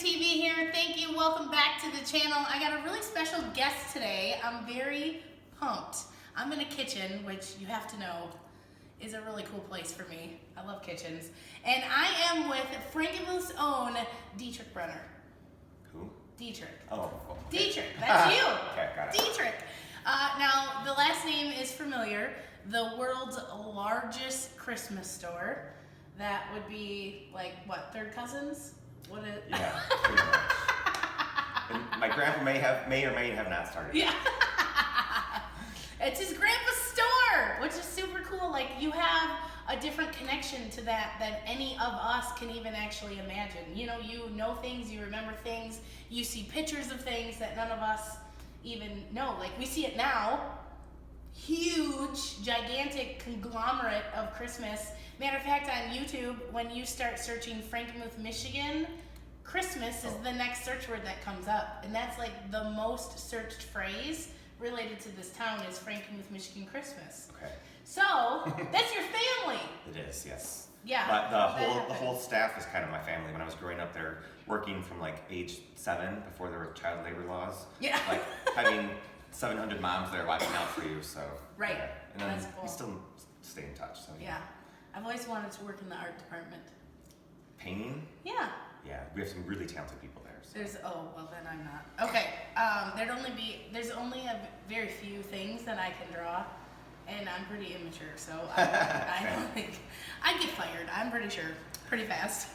TV here. Thank you. Welcome back to the channel. I got a really special guest today. I'm very pumped. I'm in a kitchen, which you have to know is a really cool place for me. I love kitchens. And I am with Frankenmuth's own Dietrich Bronner. Who? Dietrich. Oh. Okay. Dietrich, that's you. Okay, got it. Dietrich. Now, the last name is familiar. The world's largest Christmas store. That would be like, what, third cousins? What is? Yeah, pretty much. And my grandpa may or may have not started. Yeah. It's his grandpa's store, which is super cool. Like, you have a different connection to that than any of us can even actually imagine. You know things, you remember things, you see pictures of things that none of us even know. Like, we see it now. Huge, gigantic conglomerate of Christmas. Matter of fact, on YouTube, when you start searching Frankenmuth Michigan, Christmas is the next search word that comes up. And that's like the most searched phrase related to this town is Frankenmuth Michigan Christmas. Okay. So, that's your family. It is, yes. Yeah. But the whole staff is kind of my family. When I was growing up there, working from like age 7 before there were child labor laws. Yeah. Like having 700 moms there watching out for you, so. Right. Yeah. And then That's cool. we still stay in touch, so. Yeah. I've always wanted to work in the art department. Painting? Yeah. Yeah, we have some really talented people there. So. Well then I'm not. Okay, there's only a very few things that I can draw, and I'm pretty immature, so I don't think, I'd get fired, I'm pretty sure, pretty fast.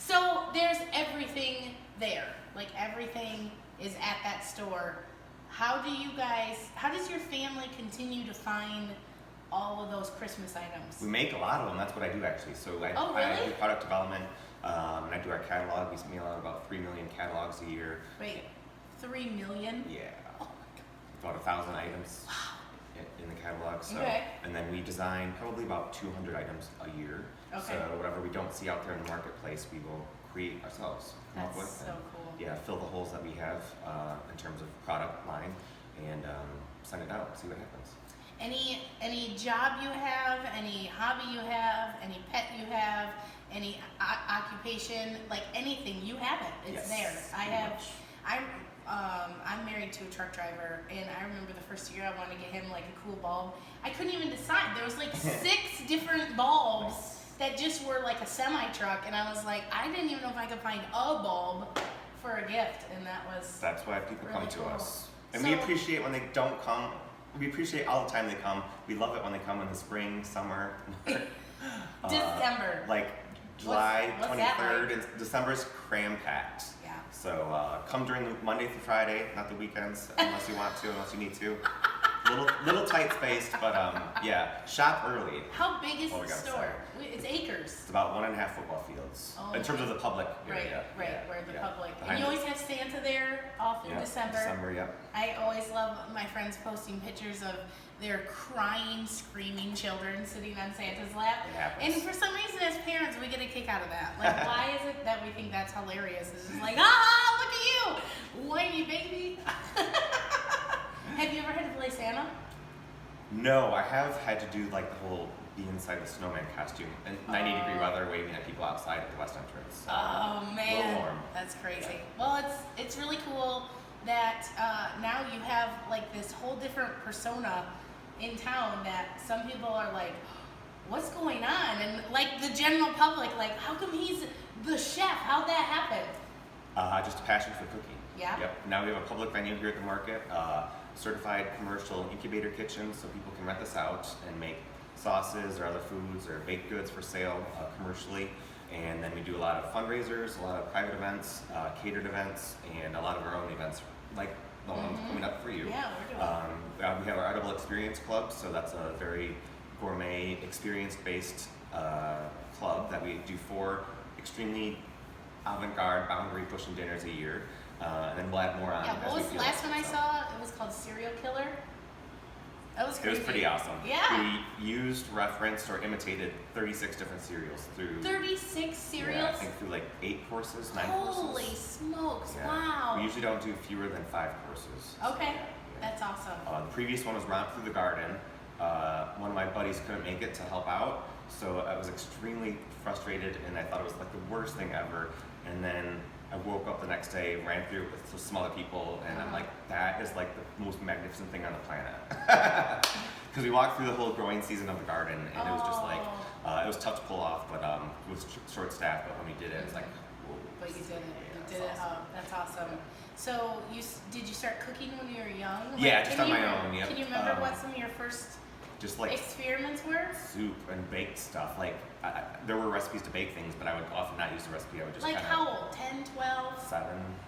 So there's everything there, like everything is at that store. How does your family continue to find all of those Christmas items? We make a lot of them. That's what I do actually. So I do product development, and I do our catalog. We mail out about 3 million catalogs a year. Wait, 3 million? Yeah. Oh my God. About 1,000 items in the catalog. So, okay. And then we design probably about 200 items a year. Okay. So whatever we don't see out there in the marketplace, we will create ourselves. Come up with. That's so cool. Yeah, fill the holes that we have in terms of product line, and send it out. See what happens. Any job you have, any hobby you have, any pet you have, any occupation, like anything, you have it. It's there. I'm married to a truck driver, and I remember the first year I wanted to get him like a cool bulb. I couldn't even decide. There was like 6 different bulbs that just were like a semi-truck, and I was like, I didn't even know if I could find a bulb for a gift, and that's why people really come to cool. us. And we appreciate when they don't come. We appreciate all the time they come. We love it when they come in the spring, summer. December. Like July What's 23rd, and December's cram-packed. Yeah. So come during the Monday through Friday, not the weekends, unless you want to, unless you need to. Little tight spaced, but yeah, shop early. How big is the store? It's acres. It's about 1.5 football fields in terms of the public area. Right, where the public. And you always have Santa there all through December. December, yep. I always love my friends posting pictures of their crying, screaming children sitting on Santa's lap. It happens. And for some reason, as parents, we get a kick out of that. Like, why is it that we think that's hilarious? It's just like, ah, look at you, whiny baby. Have you ever had to play Santa? No, I have had to do like the whole be inside the snowman costume in 90-degree weather, waving at people outside at the west entrance. So oh man, a little warm. That's crazy. Yeah. Well, it's really cool that now you have like this whole different persona in town that some people are like, what's going on? And like the general public, like, how come he's the chef? How'd that happen? Just a passion for cooking. Yeah. Yep. Now we have a public venue here at the market, certified commercial incubator kitchen, so people can rent this out and make sauces or other foods or baked goods for sale commercially. And then we do a lot of fundraisers, a lot of private events, catered events, and a lot of our own events, like the ones coming up for you. Yeah, we're doing. We have our Edible Experience Club, so that's a very gourmet, experience-based club that we do 4 extremely avant-garde, boundary-pushing dinners a year. And then we'll add more on. Yeah, what was the last one I saw? It was called Serial Killer. That was crazy. It was pretty awesome. Yeah. We used, referenced, or imitated 36 different cereals through. 36 cereals? Yeah, I think through like 8 courses, 9 courses. Holy smokes! Yeah. Wow. We usually don't do fewer than 5 courses. Okay, So, that's awesome. The previous one was Romp Through the Garden. One of my buddies couldn't make it to help out, so I was extremely frustrated, and I thought it was like the worst thing ever. And then I woke up the next day, ran through it with some other people, and I'm like, that is like the most magnificent thing on the planet. Because we walked through the whole growing season of the garden, and it was just like, it was tough to pull off, but it was short staffed, but when we did it, it's like, whoa. But you did it. Yeah, You did it. awesome. Oh, that's awesome. So did you start cooking when you were young? Yeah, just on my own. Yep. Can you remember what some of your first just like experiments were? soup and baked stuff. Like there were recipes to bake things, but I would often not use the recipe. I would just Like kind of how old? 10, 12? 7.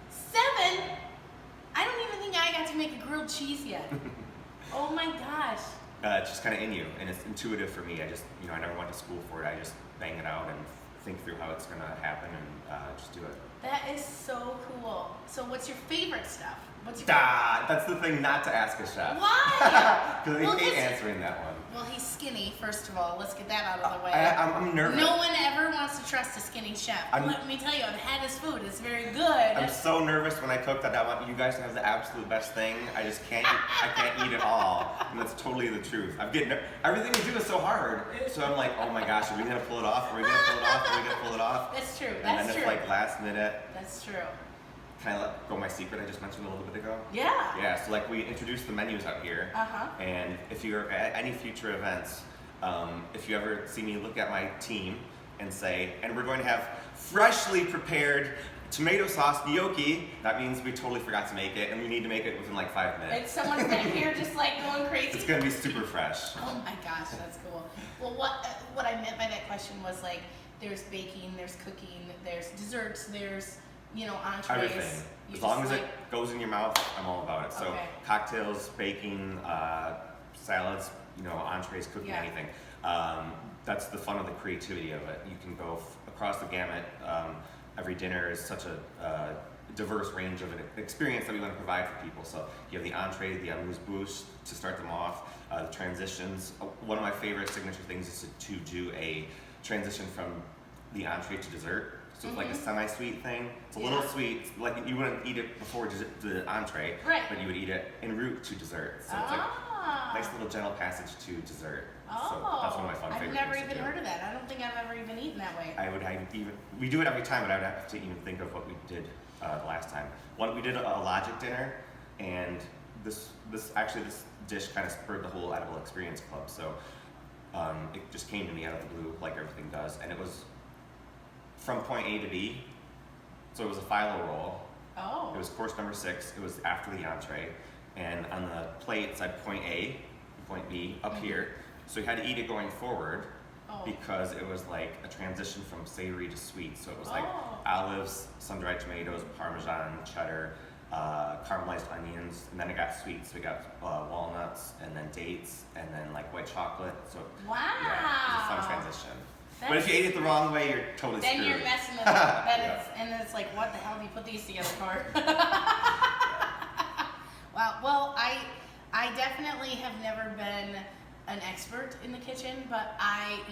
7? I don't even think I got to make a grilled cheese yet. Oh my gosh. It's just kind of in you, and it's intuitive for me. I just, I never went to school for it. I just bang it out and think through how it's gonna happen and just do it. That is so cool. So what's your favorite stuff? That's the thing not to ask a chef. Why? Because I hate answering that one. Well, he's skinny, first of all. Let's get that out of the way. I'm nervous. No one ever wants to trust a skinny chef. Let me tell you, I've had his food. It's very good. I'm so nervous when I cook that I want you guys to have the absolute best thing. I just can't. I can't eat it all, and that's totally the truth. Everything we do is so hard. So I'm like, oh my gosh, are we gonna pull it off? Are we gonna pull it off? Are we gonna pull it off? That's true. And then it's like last minute. That's true. Can I let go my secret I just mentioned a little bit ago? Yeah. Yeah, so like we introduced the menus out here. And if you're at any future events, if you ever see me look at my team and say, and we're going to have freshly prepared tomato sauce gnocchi, that means we totally forgot to make it and we need to make it within like 5 minutes. And someone's back here just like going crazy. It's gonna be super fresh. Oh my gosh, that's cool. Well, what I meant by that question was like, there's baking, there's cooking, there's desserts, there's entrees. Everything. As long as it goes in your mouth, I'm all about it. So Okay. cocktails, baking, salads, entrees, cooking, anything. That's the fun of the creativity of it. You can go across the gamut. Every dinner is such a diverse range of an experience that we want to provide for people. So you have the entree, the amuse-bouche to start them off, the transitions. One of my favorite signature things is to do a transition from the entree to dessert. So it's like a semi-sweet thing. It's a little sweet, like you wouldn't eat it before the entree, but you would eat it en route to dessert. So it's like a nice little gentle passage to dessert. So that's one of my fun favorites. I've never even heard of that. I don't think I've ever even eaten that way. We do it every time, but I would have to even think of what we did the last time. We did a Logic dinner, and this dish kind of spurred the whole Edible Experience Club. So it just came to me out of the blue, like everything does, and it was from point A to B. So it was a phyllo roll. Oh. It was course number 6. It was after the entree, and on the plate it said point A, point B up here. So you had to eat it going forward because it was like a transition from savory to sweet. So it was like olives, sun-dried tomatoes, Parmesan, cheddar, caramelized onions, and then it got sweet. So we got walnuts, and then dates, and then like white chocolate. So wow. Yeah, it was a fun transition. But if you ate it the wrong way, you're totally screwed. Then you're messing it up. And it's like, what the hell do you put these together for? Wow. Well, I definitely have never been an expert in the kitchen, but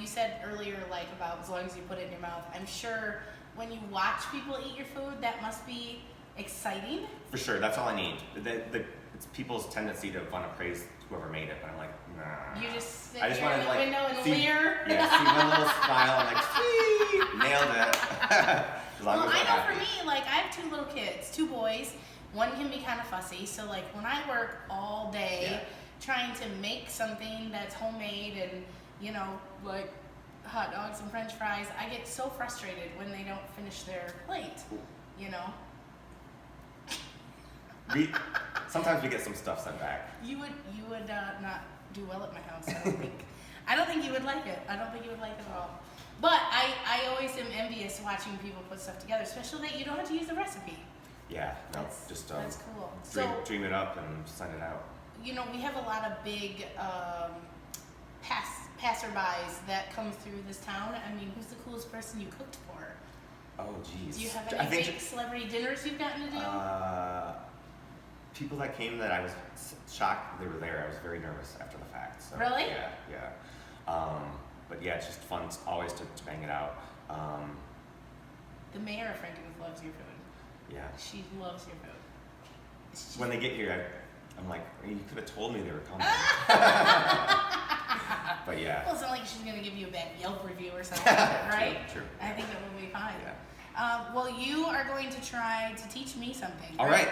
you said earlier, like, about as long as you put it in your mouth, I'm sure when you watch people eat your food, that must be exciting. For sure, that's all I need. It's people's tendency to want to praise whoever made it, but I'm like, nah. You just sit I just here in wanna, the like, window and see, leer. Yeah, see one little smile, I'm like, sweet, nailed it. As long Well, as I I'm know happy. for me, like, I have 2 little kids, 2 boys. One can be kind of fussy, so like when I work all day trying to make something that's homemade and, like hot dogs and french fries, I get so frustrated when they don't finish their plate, Sometimes we get some stuff sent back. You would not do well at my house, I don't think. I don't think you would like it. I don't think you would like it at all. But I always am envious watching people put stuff together, especially that you don't have to use the recipe. Yeah, no, That's cool. dream it up and send it out. We have a lot of big passerbys that come through this town. I mean, who's the coolest person you cooked for? Oh, geez. Do you have any big celebrity dinners you've gotten to do? People that came that I was shocked they were there. I was very nervous after the fact. So, really? Yeah. But yeah, it's just fun always to bang it out. The mayor of Frankenmuth loves your food. Yeah. She loves your food. When they get here, I'm like, you could have told me they were coming. But yeah. Well, it's not like she's going to give you a bad Yelp review or something, right? True. I think that will be fine. Yeah. Well, you are going to try to teach me something. All right.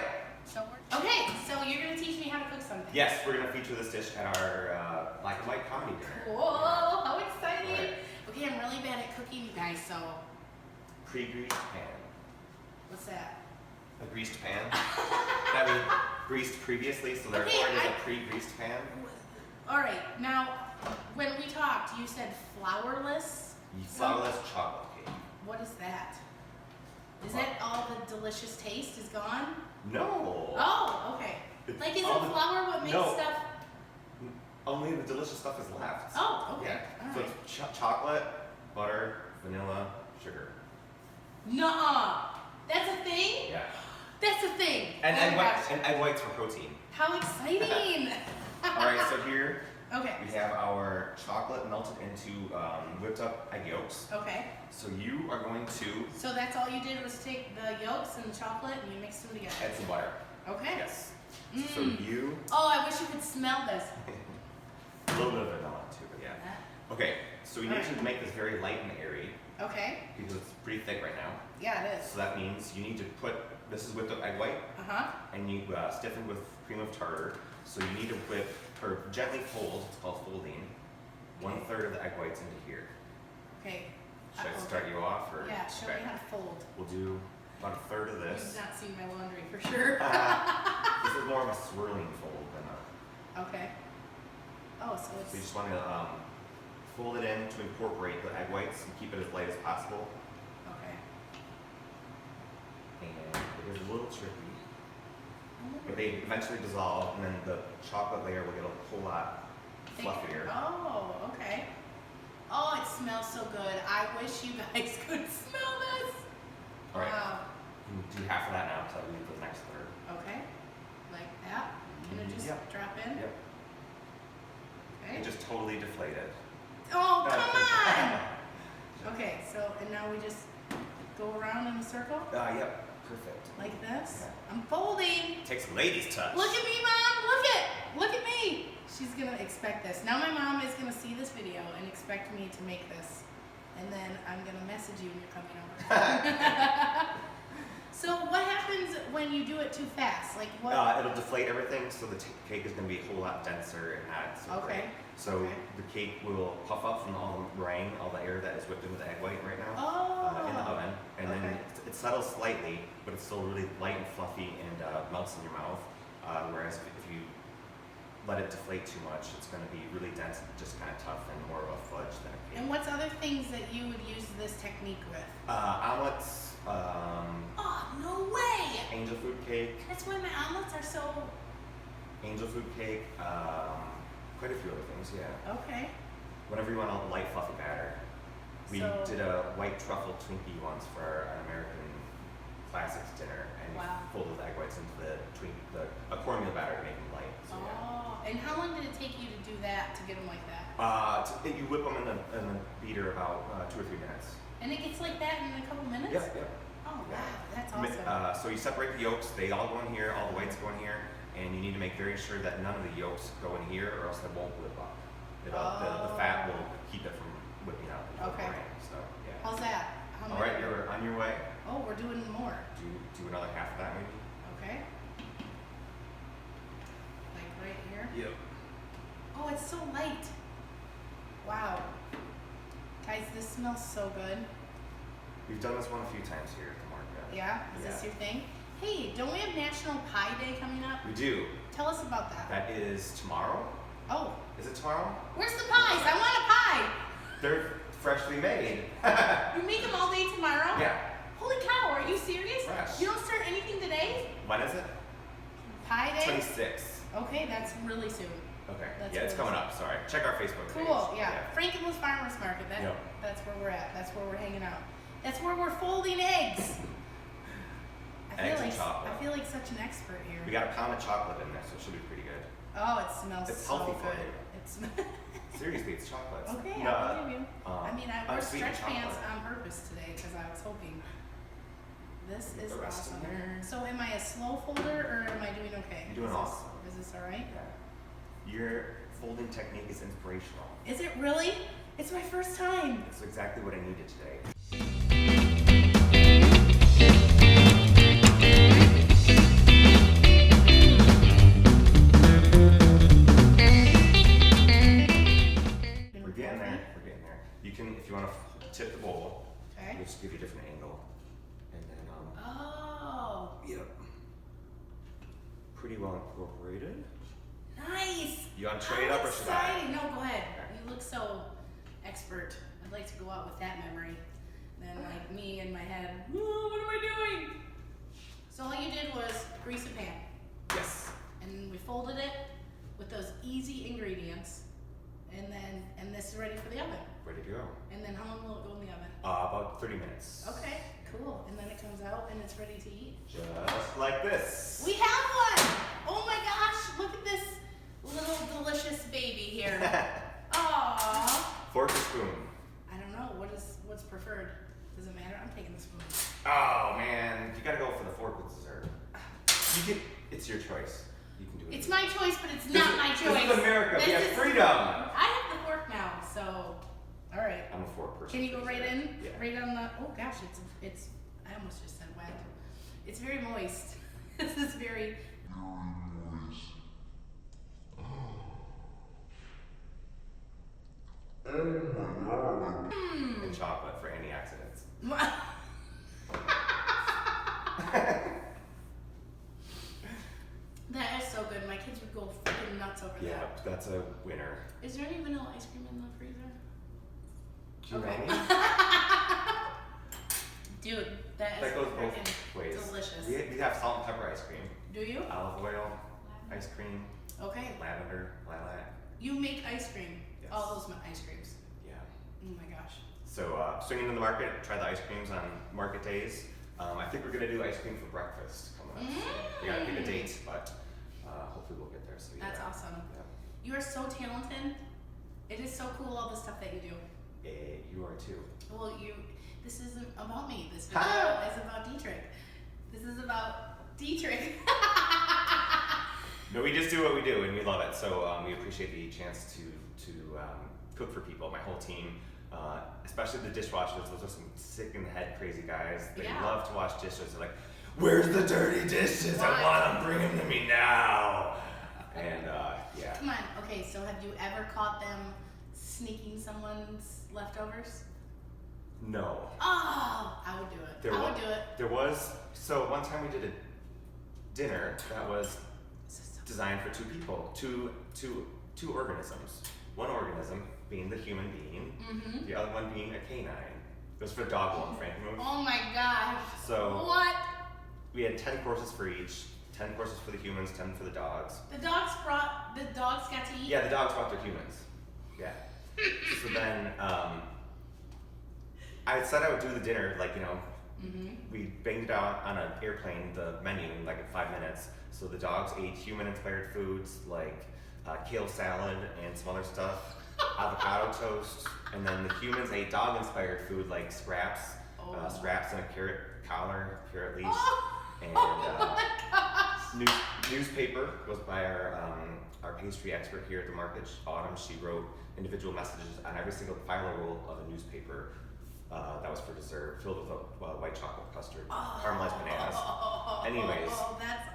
So okay, so you're going to teach me how to cook something. Yes, we're going to feature this dish at our black and white comedy dinner. Whoa, how exciting. Right. Okay, I'm really bad at cooking, you guys, so. Pre-greased pan. What's that? A greased pan. That means greased previously, so therefore it is a pre-greased pan. All right, now, when we talked, you said flourless? Flourless chocolate cake. What is that? Is that all the delicious taste is gone? No. Oh, okay. It's Like, is all it the- flour what makes no. stuff? Only the delicious stuff is left. Oh, okay. Yeah. All So right. it's chocolate, butter, vanilla, sugar. Nuh-uh. That's a thing? Yeah. That's a thing. And Oh egg my whites, gosh. and egg whites for protein. How exciting. All right. So here Okay. we have our chocolate melted into whipped up egg yolks. Okay. So you are going to So that's all you did was take the yolks and the chocolate and you mixed them together. add some butter. Okay. Yes. So Mm. you Oh, I wish you could smell this. a little bit of vanilla too, but yeah. Okay. So we need to make this very light and airy Okay. because it's pretty thick right now. Yeah, it is. So that means you need to put, this is whipped up egg white, Uh-huh. and you stiffen with cream of tartar. So you need to whip, or gently fold, it's called folding, 1/3 of the egg whites into here. Okay. Should I start you off? Or? Yeah, show Okay. me how to fold. We'll do about 1/3 of You've this. not seen my laundry for sure. This is more of a swirling fold than a, Okay. Oh, so so you it's just want to fold it in to incorporate the egg whites and keep it as light as possible. okay. And it is a little tricky, but they eventually dissolve, and then the chocolate layer will get a whole lot fluffier. Oh, okay. Oh, it smells so good. I wish you guys could smell this. All right. Wow. You can do half of that now, so that leaves the next third. Okay. Like that. Can it just Yep. drop in? Yep. Okay. It just totally deflated. Oh, come on! Okay, so, and now we just go around in a circle? Yep. Perfect. Like this? Yeah. I'm folding. Takes a lady's touch. Look at me, Mom! Look at me! She's gonna expect this. Now my mom is gonna see this video and expect me to make this. And then I'm gonna message you when you're coming over. So what happens when you do it too fast? Like what? It'll deflate everything, so the cake is going to be a whole lot denser and not so Okay. great. So Okay. the cake will puff up from all the meringue, all the air that is whipped into the egg white right now in the Oh. oven. And then Okay. it settles slightly, but it's still really light and fluffy and melts in your mouth. Whereas if you let it deflate too much, it's going to be really dense and just kind of tough and more of a fudge than a cake. And what's other things that you would use this technique with? Omelets, Oh, no way! angel food cake, That's why my omelets are so... angel food cake, quite a few other things, yeah. Okay. Whenever you want a light, fluffy batter. We So- did a white truffle Twinkie once for an American classics dinner, and Wow. we folded the egg whites into the a cornmeal batter to make them light. So yeah. Oh, and how long did it take you to do that, to get them like that? You whip them in the beater about 2 or 3 minutes. And it gets like that in a couple minutes? Yep, yep. Oh, wow, that's Mi- awesome. So you separate the yolks, they all go in here, all the whites go in here, and you need to make very sure that none of the yolks go in here or else they won't whip up. The fat will keep it from whipping up. Okay. So, yeah. How's that? How All many? right, you're on your way. Oh, we're doing more. Do another half of that maybe. Okay. Like right here. Yep. Oh, it's so light. Wow. Guys, this smells so good. We've done this one a few times here at the market. Yeah? Is this your thing? Hey, don't we have National Pie Day coming up? We do. Tell us about that. That is tomorrow. Oh, Is it tomorrow? where's the pies? I want a pie. They're freshly made. You make them all day tomorrow? Yeah. Holy cow, are you serious? Fresh. You don't start anything today? When is it? Pie Day? 26. Okay, that's really soon. Okay. That's Yeah, it's really coming up. Sorry. Check our Facebook page. Cool, yeah. Frankenmuth Farmers Market, Yep. that's where we're at. That's where we're hanging out. That's where we're folding eggs. Eggs and chocolate. I feel like such an expert here. We got a pound of chocolate in there, so it should be pretty good. Oh, it smells It's so healthy for good. you. It's Seriously, it's chocolate. okay, No, I believe you. I mean, I wore unsweetened stretch pants chocolate. on purpose today because I was hoping. This Get is the rest in awesome. there. So am I a slow folder or am I doing okay? You're doing awesome. Is this all right? Yeah. Your folding technique is inspirational. Is it really? It's my first time. It's exactly what I needed today. pretty well incorporated. Nice. You want to trade up or should Exciting. I? No, go ahead. You look so expert. I'd like to go out with that memory. Then like me in my head, oh, what am I doing? So all you did was grease a pan. Yes. And we folded it with those easy ingredients. And this is ready for the oven. Ready to go. And then how long will it go in the oven? About 30 minutes. Okay, cool. And then it comes out and it's ready to eat. Just like this. We have one! Oh my gosh, look at this little delicious baby here. Aww. Fork or spoon? I don't know, what's preferred? Does it matter? I'm taking the spoon. Oh man, you gotta go for the fork with dessert. It's your choice. You can do it. It's my choice, but it's not my choice. This is America. We have freedom. I have the fork now, so all right. I'm a fork person. Can you go right in? Yeah. Right on the. Oh gosh, it's. I almost just said wet. It's very moist. This is very. moist. Oh my god. And chocolate for any accidents. That is so good. My kids would go freaking nuts over Yeah, that. that's a winner. Is there any vanilla ice cream in the freezer? Do you Okay. know me? Dude, that That is goes freaking both ways. delicious. We have salt and pepper ice cream, Do you? olive oil ice cream, Okay. lavender, lilac. You make ice cream. Yes. All those ice creams. Yeah. Oh my gosh. So swinging in the market, try the ice creams on market days. I think we're gonna do ice cream for breakfast coming up. So we gotta pick a date, but hopefully we'll get there. So That's awesome. Yeah. You are so talented. It is so cool all the stuff that you do. You are too. Well, this isn't about me. This video is about Dietrich. This is about Dietrich. No, we just do what we do and we love it. So we appreciate the chance to cook for people. My whole team, especially the dishwashers. Those are some sick in the head crazy guys. They Yeah. love to wash dishes. They're like, "Where's the dirty dishes? I want them. Bring them to me now." And yeah. Come on. Okay, so have you ever caught them sneaking someone's leftovers? No. Oh, I would do it. I would do it. There was, so one time we did a dinner that was designed for two people, two organisms. One organism being the human being, the other one being a canine. It was for dog one, Frankenmuth. Oh my gosh. So What? we had 10 courses for each, 10 courses for the humans, 10 for the dogs. The dogs got to eat? Yeah, the dogs brought their humans. Yeah. So then I said I would do the dinner, like, you know, we banged it out on an airplane, the menu, in like 5 minutes. So the dogs ate human-inspired foods like kale salad and some other stuff, avocado toast, and then the humans ate dog-inspired food like scraps, scraps and a carrot collar, carrot leash, and my gosh. newspaper was by our pastry expert here at the market, Autumn. She wrote individual messages on every single filer roll of a newspaper. That was for dessert, filled with white chocolate custard, caramelized bananas. Anyways, that's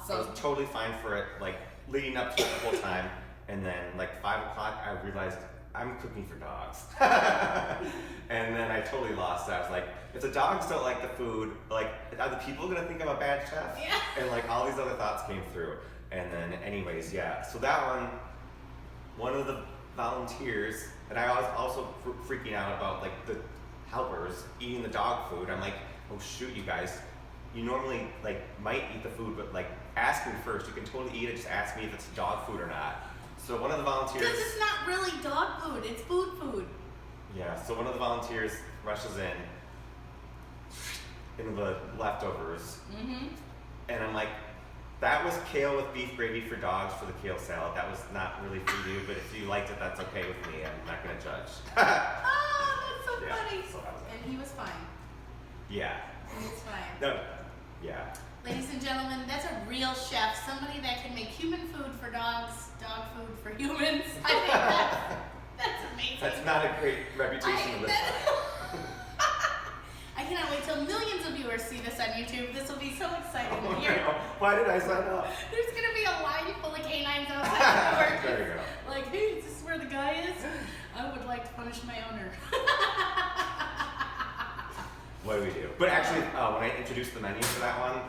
so I awesome. was totally fine for it, like leading up to it the whole time. And then like 5 o'clock, I realized I'm cooking for dogs. And then I totally lost it. I was like, if the dogs don't like the food, like, are the people gonna think I'm a bad chef? Yeah. And like all these other thoughts came through. And then anyways, yeah. So that one of the volunteers, and I was also freaking out about like the helpers eating the dog food. I'm like, oh shoot, you guys, you normally like might eat the food, but like ask me first. You can totally eat it, just ask me if it's dog food or not. So one of the volunteers, Because it's not really dog food, it's food. yeah, so one of the volunteers rushes into the leftovers, and I'm like, that was kale with beef gravy for dogs for the kale salad. That was not really for you, but if you liked it, that's okay with me. I'm not gonna judge. Oh, that's so Yeah, funny. so that was it. And he was fine. Yeah. He was fine. No. Yeah. Ladies and gentlemen, that's a real chef. Somebody that can make human food for dogs, dog food for humans. I think that's amazing. That's not a great reputation to live by. I cannot wait till millions of viewers see this on YouTube. This will be so exciting. Oh, no. Why did I sign up? There's going to be a line full of canines outside the door. There you go. Like, hey, is this where the guy is? I would like to punish my owner. What do we do? But actually, when I introduced the menu for that one,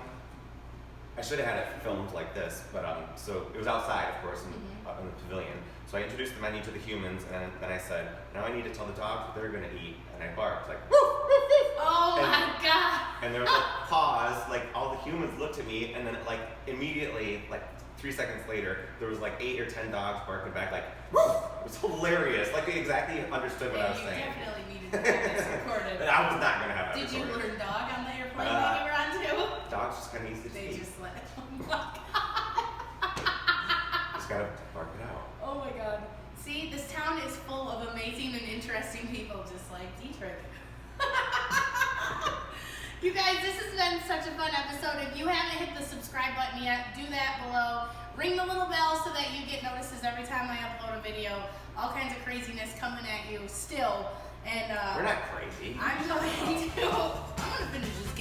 I should have had it filmed like this, but so it was outside, of course, in the pavilion. So I introduced the menu to the humans, and then I said, now I need to tell the dogs what they're gonna eat, and I barked like, woof, woof, woof. Oh my God! And there was a pause, like all the humans looked at me, and then like immediately, like 3 seconds later, there was like 8 or 10 dogs barking back like, woof! It was hilarious. Like they exactly understood what I was saying. You definitely needed to have this recorded. And I was not gonna have that Did you recorded. learn dog on the airplane that you were on too? Dogs just kind of easy to They eat. just let. Oh my God. Just gotta bark it out. Oh my God. See, this town is full of amazing and interesting people just like Dietrich. You guys, this has been such a fun episode. If you haven't hit the subscribe button yet, do that below. Ring the little bell so that you get notices every time I upload a video. All kinds of craziness coming at you still. And We're not crazy. I'm going to finish this